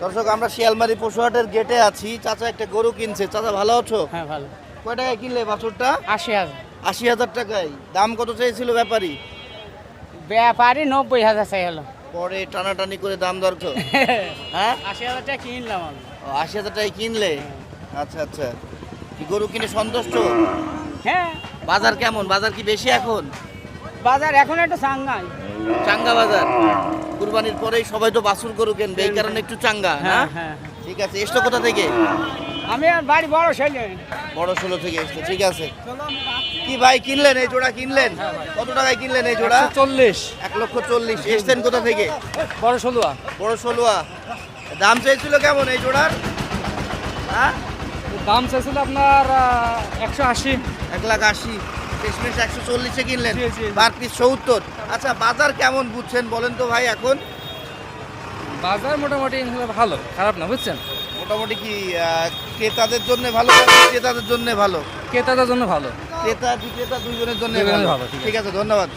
দর্শক আমরা শিয়ালমারি পশুহাটের গেটে আছি। চাচা একটা গরু কিনছে। চাচা ভালো আছো? হ্যাঁ ভালো। কয় টাকায় কিনলে বাছুরটা? 80,000। 80,000 টাকায়। দাম কত চাইছিল ব্যাপারী? ব্যাপারই 90,000 চাই হলো। পরে টানাটানি করে দাম দর তো? হ্যাঁ 80,000 টাকা কিনলাম আমি। 80,000 টাকায় কিনলে? আচ্ছা আচ্ছা। কি গরু কিনে সন্তুষ্ট? হ্যাঁ বাজার কেমন? বাজার কি বেশি এখন? বাজার এখন একটু চাঙ্গাই। চাঙ্গা বাজার। কুরবানির পরেই সবাই তো বাছুর গরু কিনবে, এই কারণে একটু চাঙ্গা না? হ্যাঁ হ্যাঁ। ঠিক আছে। এসছো কোথা থেকে? আমি আর বাড়ি বড় ছেলে। বড় ষোলো থেকে এসছো, ঠিক আছে। কি ভাই কিনলেন এই জোড়া কিনলেন? কত টাকায় কিনলেন এই জোড়া? 40। 1,40,000। এসছেন কোথা থেকে? বড় ষোলোয়া। বড় ষোলোয়া। দাম চাইছিল কেমন এই জোড়ার? হ্যাঁ দাম চাইছিল আপনার 180। 1,80,000। শেষমেশ 140-এ কিনলেন। জি, জি। Per piece 70। আচ্ছা বাজার কেমন বুঝছেন বলেন তো ভাই এখন? বাজার মোটামুটি ভালো, খারাপ না বুঝছেন। মোটামুটি কি ক্রেতাদের জন্য ভালো না বিক্রেতাদের জন্য ভালো? ক্রেতাদের জন্য ভালো। ক্রেতা বিক্রেতা দুইজনের জন্য দুইজনের ভালো। ভালো, ঠিক ঠিক আছে, ধন্যবাদ।